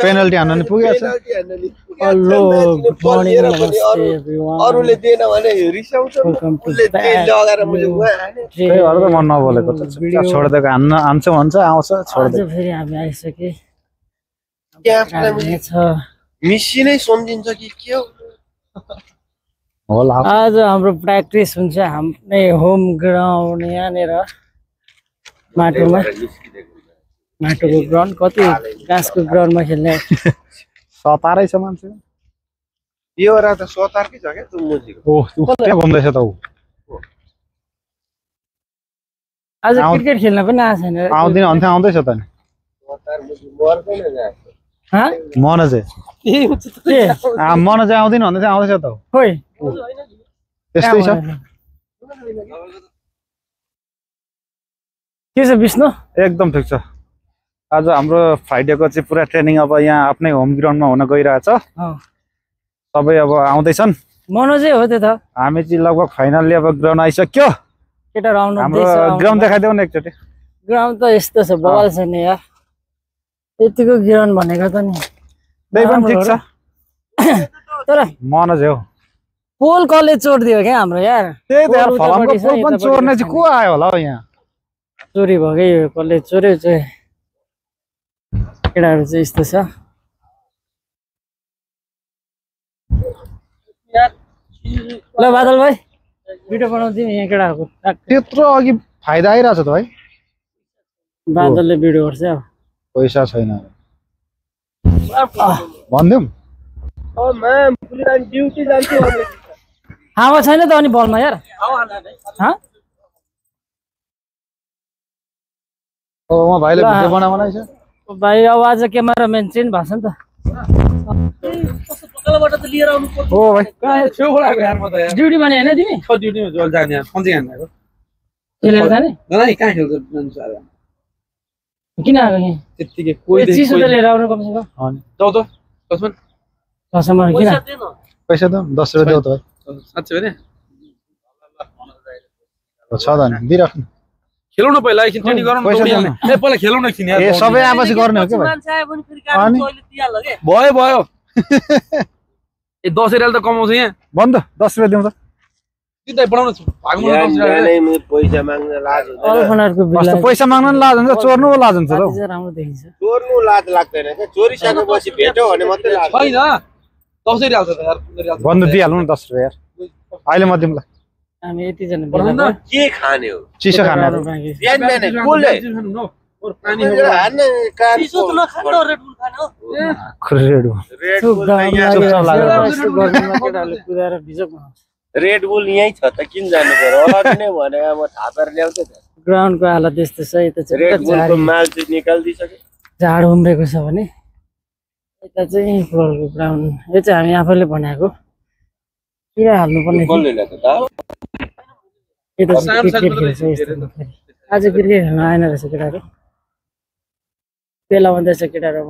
Penalty हान्न नि पुगेछ hello good morning नमस्ते एभ्रीवन अरूले दिएन भने रिसाउँछ उसले तेल लगाएर मैले त्यही भएर त म नबोलेको त छोड्दिएको हान्छ भन्छ आउँछ छोड्दिएको फेरि हामी आइसके मिसिनै सम्झिन्छ कि के हो होला आज हाम्रो प्र्याक्टिस हुन्छ हाम्रै होम ग्राउन्ड यहाँनिर माटोको ग्राउन्ड कति घाँसको ग्राउन्डमा खेल्ने सतारै छ मान्छे यो रा त सतारकै छ क्या तुमुजीको त्यहाँ भन्दैछ त ऊ आज क्रिकेट खेल्न पनि आएको छैन आउँदैन अन्त आउँदैछ त नि मन चाहिँ आउँदैन भन्दै चाहिँ आउँदैछ त खोइ त्यस्तै छ के छ विष्णु एकदम ठिक छ आज हाम्रो फ्राइडेको चाहिँ पुरा ट्रेनिङ अब यहाँ आफ्नै होम ग्राउन्डमा हुन गइरहेछ सबै अब आउँदैछन् मनोजै हो त्यो त हामी चाहिँ लगभग फाइनल्ली अब ग्राउन्ड आइसक्यो केटाहरु आउनु हाम्रो ग्राउन्ड देखाइदेऊ न एकचोटि ग्राउन्ड त यस्तो छ बवाल छ नि यार यतिको ग्राउन्ड भनेको त नि त्यही पनि ठिक छ तर मनोज हो पोल कसले चोर्दियो क्या हाम्रो यार त्यही त यार फलामको पोल पनि चोर्ने चाहिँ को आयो होला हौ यहाँ चोरी भगै कसले चोर्यो चाहिँ केटाहरु चाहिँ यस्तो छ ल बादल भाइ भिडियो बनाउँदिन यहाँ केटाहरुको त्यत्रो अघि फाइदा आइरहेछ त भाइ बादलले भिडियो गर्छ अब पैसा छैन भन्दिउँ हावा छैन त अनि बलमा यार उहाँ भाइले भिडियो बनाउन छ भाइ अब आज क्यामेराम्यान चेन्ज भएको छ नि त हो भाइ ड्युटी भने हैन तिमी खेलेर जाने किन आएको यहाँ त्यतिकै कोही चिसो त लिएर आउनु कमसे कम जाऊ त कसमा कसमा किन पैसा त 10 रुपैयाँ देऊ त भाइ साच्चै भने छ त नि दिइराख्नु खेलौ न पहिला एकछिन ट्रेनिङ गरौँ न ए पहिला खेलौ न एकछिन यार ए सबै आएपछि गर्ने हो के भाइ भयो भयो ए 10 रियाल त कमाउँछ यहाँ बन्द 10 रुपैयाँ दिउँ त दिँदै बनाउन भागमा 10 रियाल पैसा माग्न लाज हुन्छ अल्फनारको बिल पैसा माग्न नि लाज हुन्छ चोर्नु पो लाज हुन्छ त राम्रो देखिन्छ चोर्नु लाज लाग्दैन के चोरी सकेपछि भेट्यो भने मात्रै लाज छैन 10 रियाल छ त यार 15 रियाल बन्द दिइहाल्नु न 10 रुपैयाँ यार अहिले म दिउँला हामी यति जना के खाने हो चिसो खाने बिहान बिहान कोले पानी हान्न कार चिसो त नखानु रेड बुल खानु रेड रेड बुल यही छ त किन जानु पर्यो अरूले भने म थापेर ल्याउँछ त ग्राउन्डको हालत यस्तो छ यता चाहिँ रेड बुलको माल चाहिँ निकाल्दिसक्यो झाड उम्रेको छ भने यता चाहिँ फुटबलको ग्राउन्ड यो चाहिँ हामी आफैले बनाएको किन हाल्नुपर्ने कसले ल्याएको त यता चाहिँ क्रिकेट खेल्छ यस्तो आज क्रिकेट खेल्न आएन रहेछ केटाहरू बेला भन्दैछ केटाहरू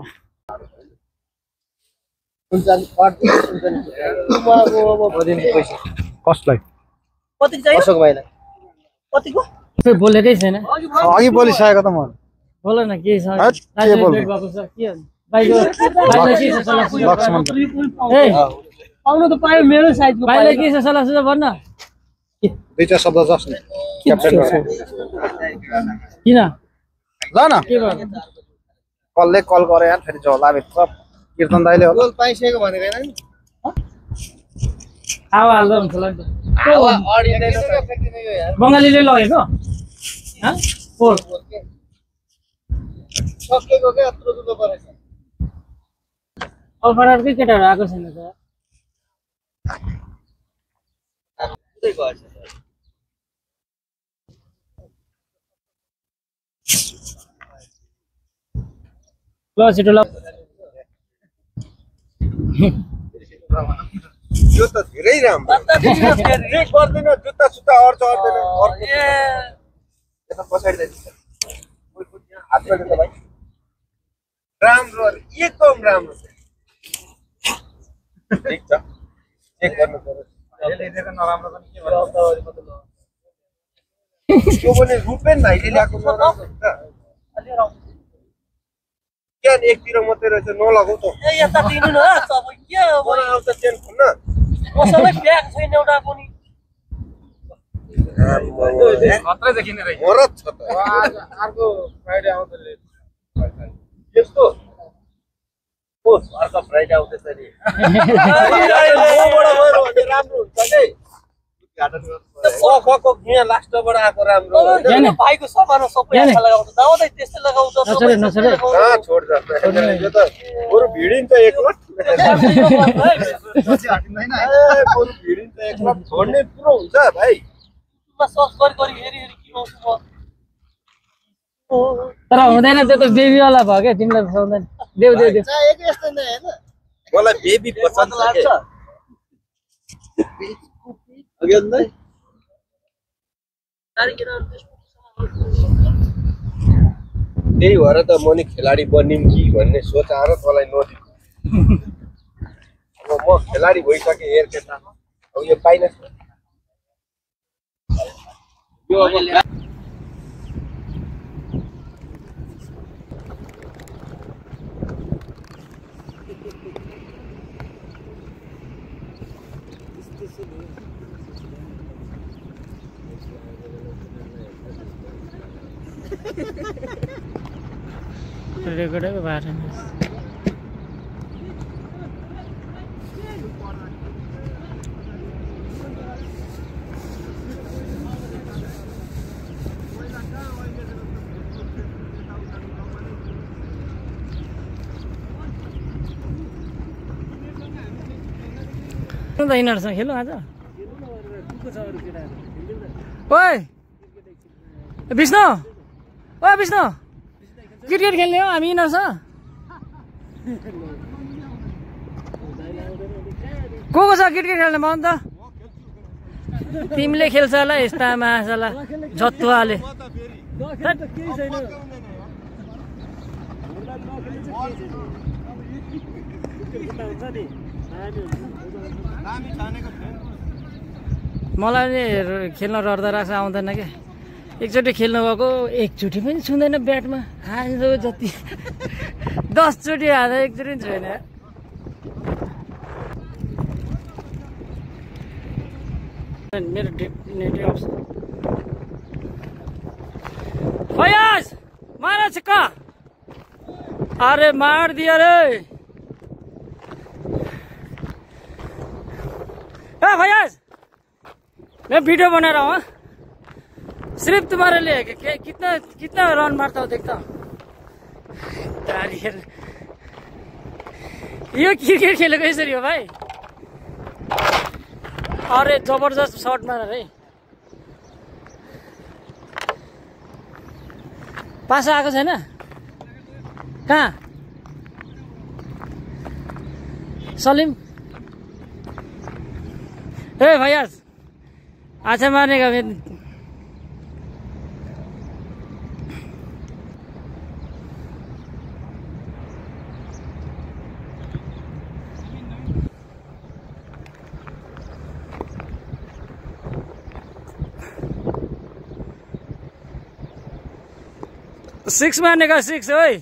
कसलाई अशोक भाइलाई कतिको खोइ बोलेकै छैन अघि बोलिसकेको त म बोल न के छ के बोल्नु लक्ष्मण आउनु त पायो मेरो साइजको भाइले के छ सल्लाह सुझाव भन्न दुईटा शब्द जस्ट क्याप्टेन किन ल न के भयो कसले कल गरे यार फेरि झोला भित्र कीर्तन दाइले हो गोल पाइसकेको भनेको हैन नि हावा हाल्दा हुन्छ होला नि त हावा अडिँदैन फ्याक्टिने यो यार बङ्गालीले लगेको पोल सकेको के अत्रो दुलो परेछ अल्फानारकै केटाहरू आएको छैन त ल छिटो ल यो त धेरै राम्रो एक गर्दैन जुत्ता सुत्ता अड्छ अड्दैन यता पछाडि जान्छ हात गर्ने त भाइ राम्रो एकदम राम्रो ठीक छ चेक गर्नु पर्यो यसले दिएको नराम्रो पनि के भन्नु त्यो पनि रुपेन भाइले ल्याएको नराम्रो हुन्छ क्या एकतिर मात्रै रहेछ नलगाऊ त यता दिनु न अब के अब मलाई आउँछ चेन खुन्न मसलै ब्याग छैन एउटा पनि खत्रै देखिने रहेछ मरत छ त अर्को फ्राइडे आउँदै यस्तो ओस अर्को फ्राइडे आउँदैछ नि राम्रो हुन्छ के यहाँ लास्टबाट आएको राम्रो भाइको सामान सबै आँखा लगाउँछ दाउँदै त्यस्तै लगाउँछ नछोडे नछोडे कहाँ छोड्छ यो त बरु भिडिन्छ एकलट बरु भिडिन्छ एकलट छोड्ने कुरो हुन्छ भाइ सर्च गरी हेरी किनाउँछु म तर हुँदैन त्यो त बेबीवाला भयो क्या तिमीलाई फसाउँदैन देऊ देऊ देऊ मलाई बेबी पसन्द लाग्छ त्यही भएर त म नि खेलाडी बनिम कि भन्ने सोच आएर तँलाई नदिनु अब म खेलाडी भइसकेँ हेर केटा अब यो पाइन यो अब रेकर्डै भएर यिनीहरूसँग खेलौँ आज ओइ विष्णु ओ विष्णु क्रिकेट खेल्ने हो हामी यिनीहरूसँग को छ क्रिकेट खेल्ने म अन्त तिमीले खेल्छ होला यस्ता माछाला जत्वाले मलाई नि खेल्न डरदा रहेछ आउँदैन क्या एकचोटि खेल्नु भएको एकचोटि पनि छुँदैन ब्याटमा हान्छ जति 10 चोटि हाल्दा एकचोटि छैन मेरो नेटै अफ छ फयाज मारा छिक्का अरे मार दिया रे ए फयाज मैं वीडियो बना रहा हूँ सिर्फ तुम्हारे लिए कितना रन मारता हो देखता हूँ यो क्रिकेट खेलेको यसरी हो भाइ अरे जबरदस्त शट मार है पास आएको छैन कहाँ सलिम ए भैया अच्छा मारने का सिक्स मारने का 6 ओए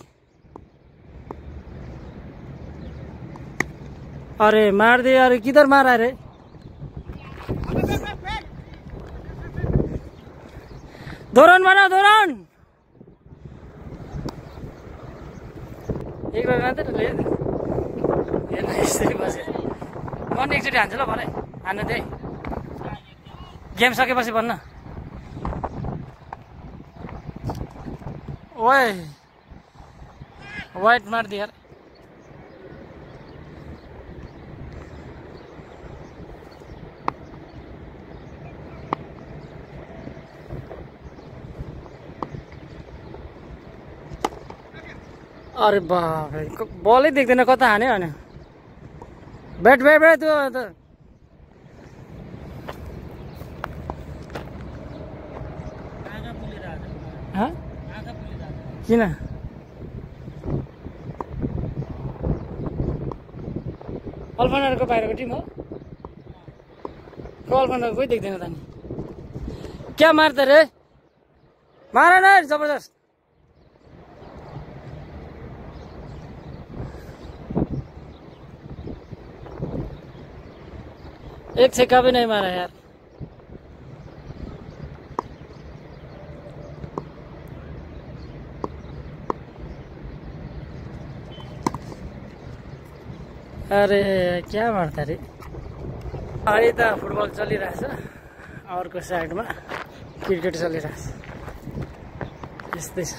अरे मार दे यार किधर मारा रे दो रन मारा 2 रन एक रन मात्र ले हेर्न यसरी बसे म नि एकचोटि हान्छु ल भरे हान्नु दे गेम सकेपछि भन्न ओए वाइट मार दिया यार अरे बाप रे बलै देख्दैन कता हाने हैन बैट बैट बैट त्यो हाँ किन अल्फानरको बाहिरको टिम हो को अल्फानर कोही देख्दैन त नि क्या मार्दा रे मार न जबरजस्त एक छक्का भी नहीं मारा यार। अरे क्या मार्ता रे। अहिले त फुटबल चलिरहेछ, अर्को साइडमा क्रिकेट चलिरहेछ। यस्तै छ।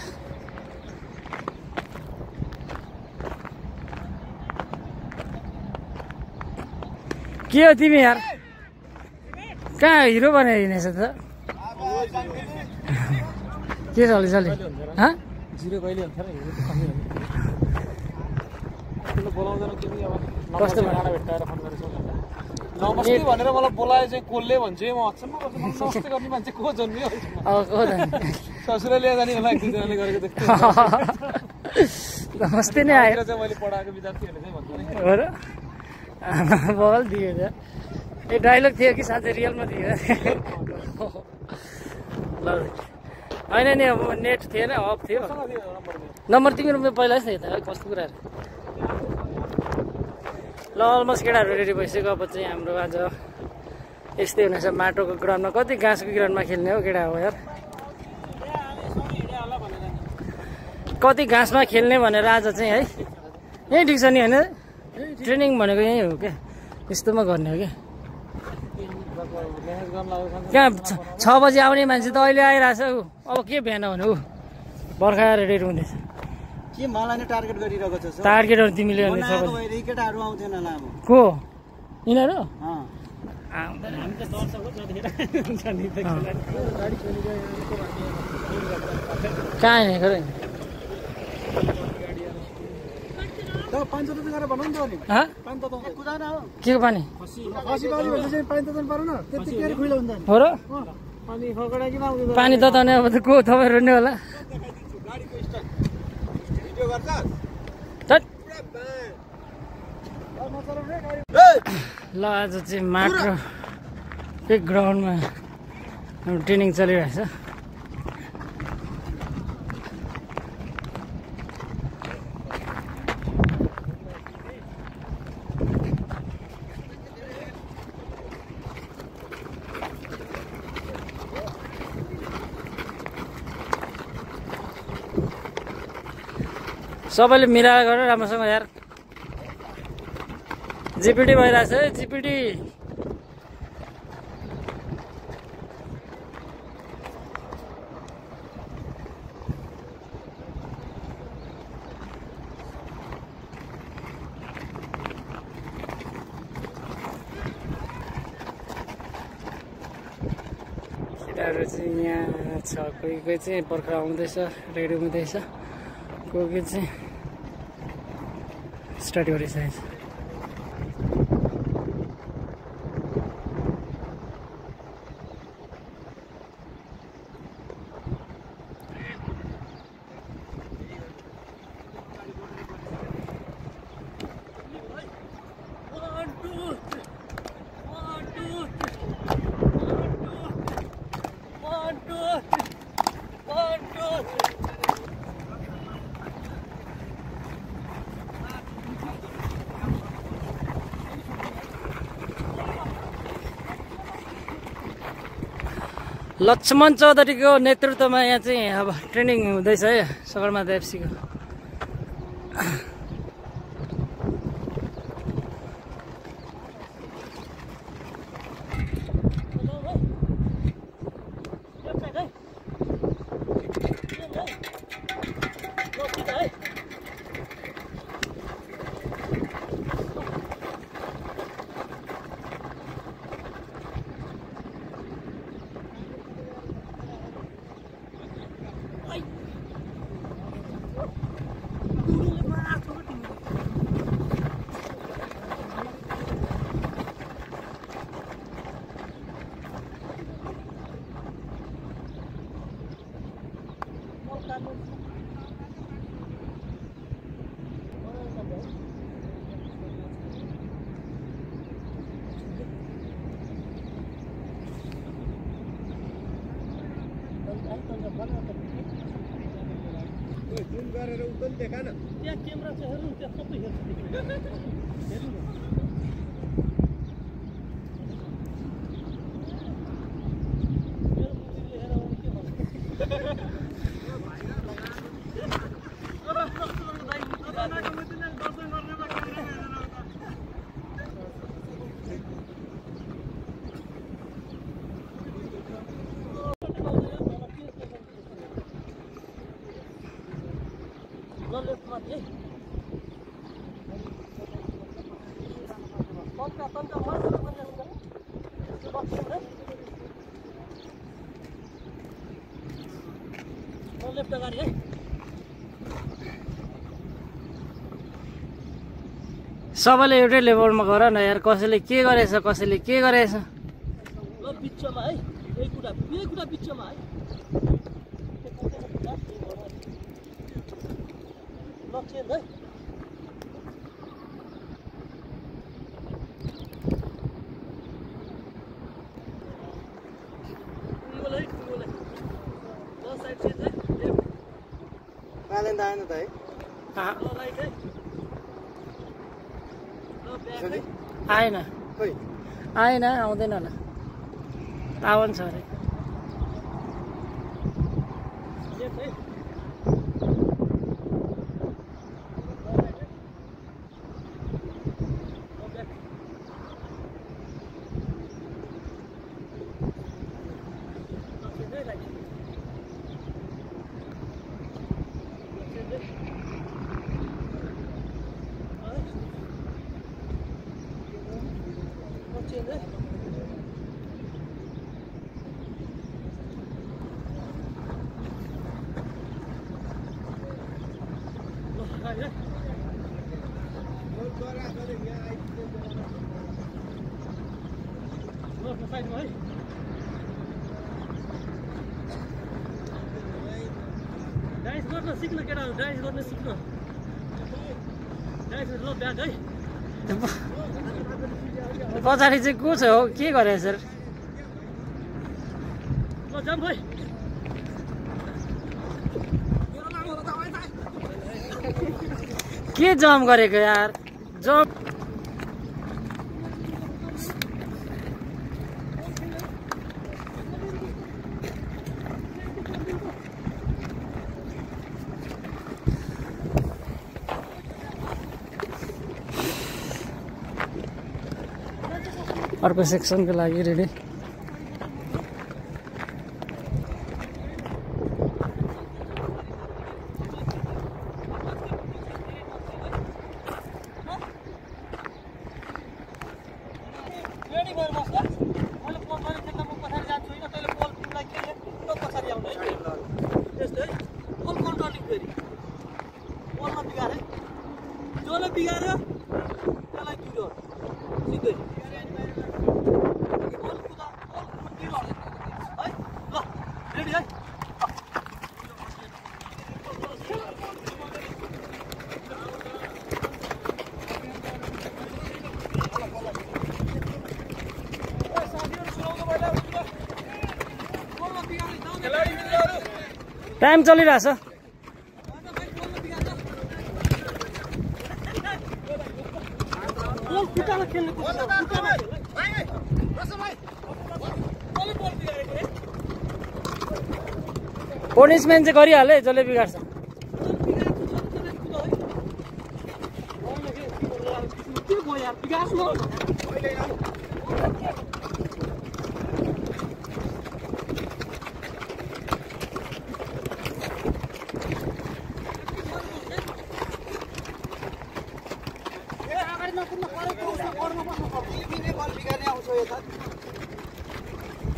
के हो तिमी यार, कहाँ हिरो बनाइदिनेछ त? के चल्यो चल्यो? कस्तो नमस्ते भनेर मलाई बोलाए चाहिँ कसले भन्छ म अचम्म गर्छु। नमस्ते गर्ने मान्छे को जन्मियो? ससुराले जाने होला, एक दुईजनाले गरेको देख्छु। नमस्ते नै आयो चाहिँ मैले पढाएको विद्यार्थीहरूले चाहिँ भन्छ नि। हो र? बल दियो त। ए डाइलग थियो कि साँच्चै रियलमा थियो? ल होइन नि, अब नेट थिएन, अफ थियो। नम्बर तिम्रो पहिला थियो त, कस्तो कुराहरू। ल अलमोस्ट केटाहरू रेडी भइसक्यो। अब चाहिँ हाम्रो आज यस्तै हुनेछ, माटोको ग्राउन्डमा। कति घाँसको ग्राउन्डमा खेल्ने हो केटा हो यार, कति घाँसमा खेल्ने भनेर आज चाहिँ है। यहीँ ठिक छ नि होइन? ट्रेनिङ भनेको यहीँ हो क्या, यस्तोमा गर्ने हो क्या। कहाँ 6 बजी आउने मान्छे त अहिले आइरहेछ। अब के बिहान भने ऊ बर्खा रेडी हुँदैछ। के मलाई नै टार्गेट गरिरहेको छ सर? टार्गेटहरू तिमीले गर्ने छ केटाहरू आउँथेन होला अब। को यिनीहरू? कहाँ हिँडेको र? पानी तताउनु गरेर बनाउनु नि त अनि। पानी तताउनु कुदान हो। के को पानी? खसी बाजी भने चाहिँ पानी तताउनु पर्यो न, त्यतिकै खुइलो हुन्छ नि। हो र? अनि फकडा किन आउँदैन? पानी तताउने अब त को तपाईँ रोड्ने होला? ल आज चाहिँ माटोकै ग्राउन्डमा ट्रेनिङ चलिरहेछ। सबैले मिलाएर गर राम्रोसँग यार। जिपिटी भइरहेछ है, जिपिटी। केटाहरू चाहिँ यहाँ छ, कोही कोही चाहिँ भर्खर आउँदैछ, रेडी हुँदैछ, कोही चाहिँ स्टार्ट गरिसकेको छ। लक्ष्मण चौधरीको नेतृत्वमा यहाँ चाहिँ अब ट्रेनिङ हुँदैछ है सगरमाथा एफसीको। जुम गरेर उतन देखा न त्यहाँ क्यामेरा छ हेर्नु त्यहाँ सबै हेर्नु लेफ्ट अगाडि है सबैले एउटै लेभलमा गर न यार कसैले के गरेछ कसैले के गरेछ ल बिचमा है यही कुरा बिचमा है ल चेन्ज है आएन त है आएन आएन आउँदैन होला पावन छ अरे डाइस गर्न सिक्न केटाहरु डाइस गर्न सिक्न डाइस ल ब्याग है पछाडि चाहिँ को छ हो के गरे सर ल जाम भाइ के जम गरेको यार जम अर्को सेक्सनको लागि रेडी रेडी भएर बस्छ मैले फोन गरेँ त्यसलाई म पछाडि जान्छु हैन तैले बल तिमीलाई के ल पछाडि आउनु है त्यस्तै फुल कन्ट्रोलिङ फेरि बलमा बिगारे जसले बिगार्यो त्यसलाई दियो सिधै रेडी है टाइम चलिरहेछ पनिसमेन्ट चाहिँ गरिहाले जसले बिगार्छ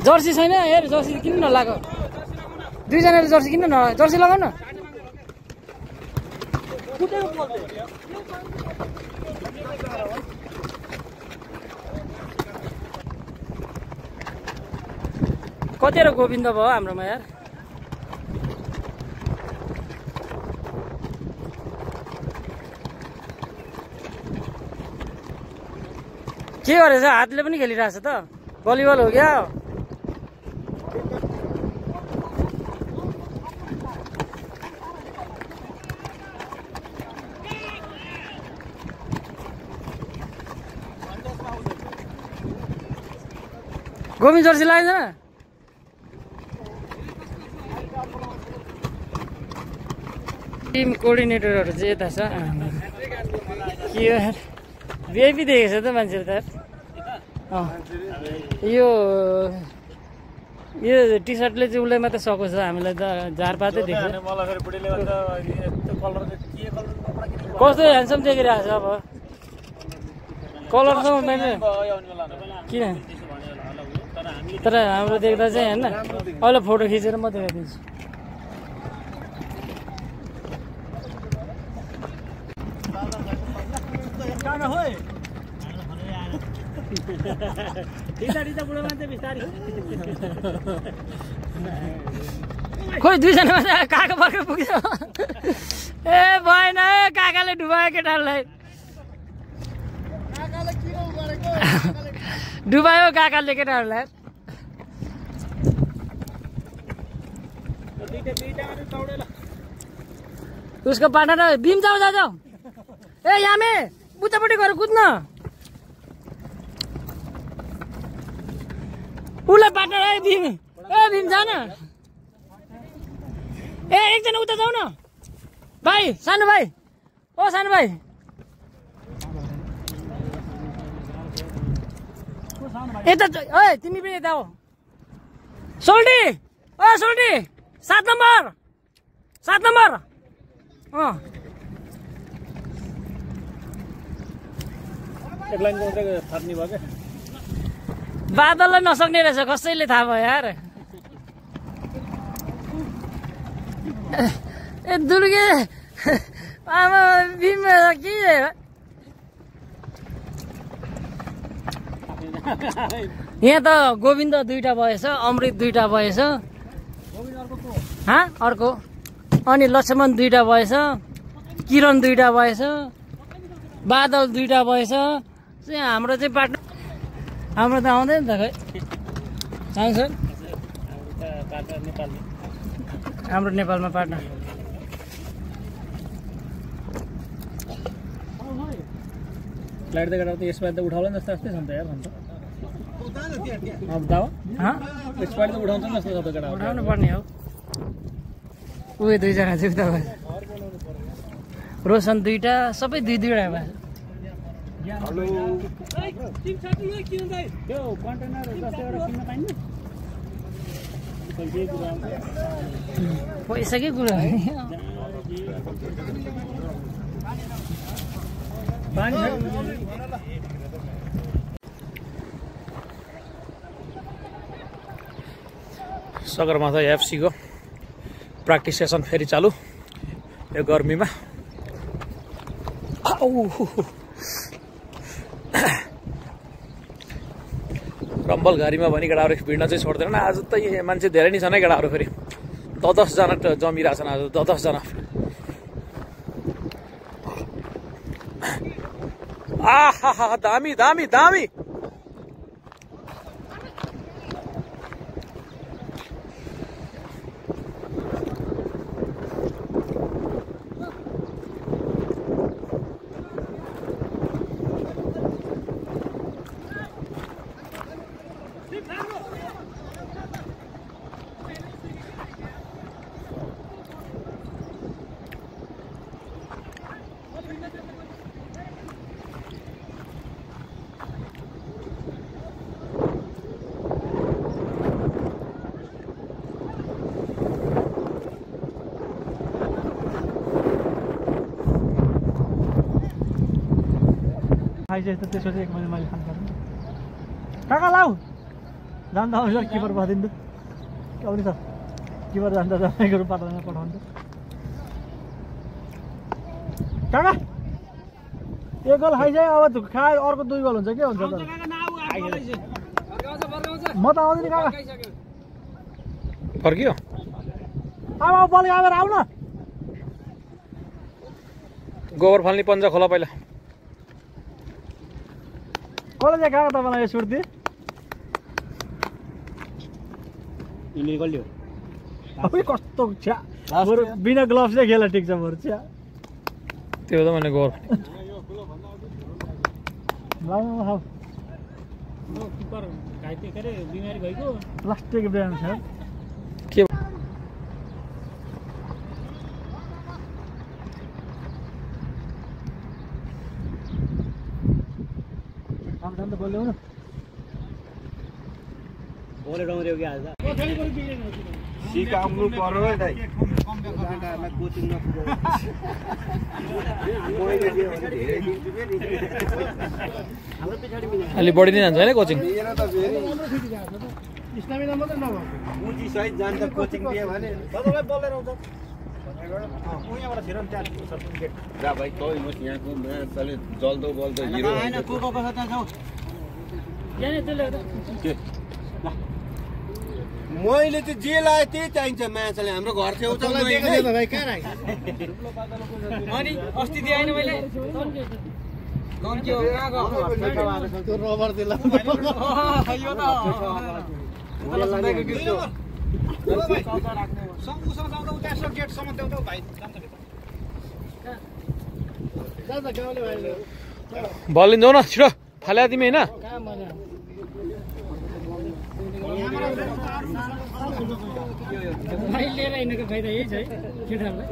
जर्सी छैन हेर जर्सी किन नलागो दुईजनाले जर्सी किन न जर्सी लगाउ न कतिवटा गोविन्द भयो हाम्रोमा यार के गरेछ हातले पनि खेलिरहेछ त भलिबल हो क्या गोविन्द जर्सी लगाइदैन टिम कोअर्डिनेटरहरू चाहिँ यता छ के यार भिआइपी देखेको छ त मान्छेहरू त यो टी सर्टले चाहिँ उसलाई मात्रै सको छ हामीलाई त झारपातै देख्छ कस्तो ह्यान्डसम देखिरहेको छ अब कलरसँग मैले किन तर हाम्रो देख्दा चाहिँ होइन अहिले फोटो खिचेर म देखाइदिन्छु खोइ दुईजना काका भर्खर पुग्छ ए भएन काकाले डुबायो केटाहरूलाई डुबायो काकाले केटाहरूलाई उसको पार्टनर भीम जाऊ जाऊ जाऊ ए यामे उतापट्टि गएर कुद्न उसलाई पार्टनर ए भीम जान ए एकजना उता जाऊ न भाइ सानो भाइ ओ सानो भाइ यता ओए तिमी पनि यता हो सोल्टी ओ सोल्टी 7 नम्बर एक लाइन थाप्ने भयो क्या बादललाई नसक्ने रहेछ कसैले थाहा भयो यार ए दुर्गे आमा भीम के यहाँ त गोविन्द 2टा भएछ अमृत 2टा भएछ अर्को अनि लक्ष्मण 2टा भएछ किरण 2टा भएछ बादल 2टा भएछ हाम्रो चाहिँ पार्टनर हाम्रो त आउँदैन त खै आउँछ हाम्रो नेपालमा पार्टनर फ्लाइट त केटा त यसपालि त उठाउला नि जस्तो जस्तै छ नि त यार भन्छ अब दावा यसपालि त उठाउँछ नि जस्तो सबै केटा उठाउनु पर्ने हो उयो 2जना चाहिँ उता भयो रोशन 2टा सबै 2-2 भयो त्यो कन्टेनर जस्तो एउटा किन्न पाइन्न पैसाकै कुरा सगरमाथा एफसीको प्र्याक्टिस सेसन फेरि चालु यो गर्मीमा रम्बल घारीमा भने केटाहरू भिड्न चाहिँ छोड्दैन आज त मान्छे धेरै नै छन् है केटाहरू फेरि 10 जना जमिरहेछन् आज 10 जना आहा दामी दामी दामी खाइसकेपछि त त्यसपछि 1 महिना मैले खानु पर्ने काका लाउ जान्दा आउँछ किपर भदिन्छु आउने छ किपर जान्दा तपाईँको पाटनमा पठाउँछु काका 1 गोल खाइसक्यो अब खायो अर्को 2 गोल हुन्छ के हुन्छ त म त आउँदिन काका फर्कियो अब बल आएर आउ न गोबर फाल्ने पन्जा खोला पहिला कसले चाहिँ काका तपाईँलाई यो सुट दिए कस्तो छ्या बिना ग्लोभ्स नै खेला ठिक छ बरु छ्या त्यो त मैले गोबर किपर घाइते के अरे बिमारी भएको प्लास्टिक ब्यान छ के काम त बोल्यो न बोले डौऱ्यो कि आज कोठरी पनि बिग्रेन सिकाउनु पर्यो है दाइ केटाहरूलाई कोचिङ नपुर्याउ मैले दियो भने धेरै दिन्छु फेरि हाम्रो पछाडि पनि अलि बढी नै जान्छ हैन कोचिङ दिएर त फेरि स्टामिना मात्रै नभएको पुँजी सहित जान्छ कोचिङ दियो भने तपाईँ बोलेर आउँछ उहाँबाट छिर नि त्यहाँ छ गेट जा भाइ तै म यहाँको मान्छेले जल्दो बल्दो हिरो होइन को को छ त्यहाँ जाऊ यहाँ त्यसले मैले त जे लाए त्यही चाहिन्छ मान्छेले हाम्रो घर छेउछाउमा भाइ कहाँ राख्यो अनि अस्ति दिएन मैले कम के हो कहाँ गयो त्यो रबर दिला यो त उतालाई सम्झाएको गीत हो उसँग जाउँदा उता यसो गेटसम्म देऊ भाइ जान्छ भित्र गाउँले भाइले बल लिन्छौ न छिटो फाल्या तिमी हैन कहाँ मजा भाइ लिएर हिँडेको फाइदा यही छ है केटाहरूलाई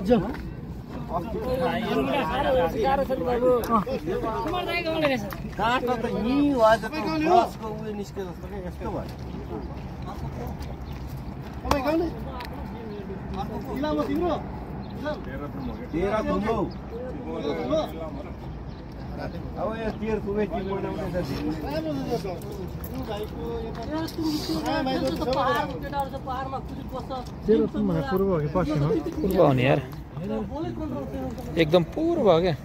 जाऊ काठ त यहीँ आज त बसको उयो निस्के जस्तो क्या यस्तो भयो तेह्र थुम्रो अब यो तेह्र थुमै टिम बनाउने त पूर्व हो कि पश्चिम हो पूर्व हो नि यार एकदम पूर्व हो क्या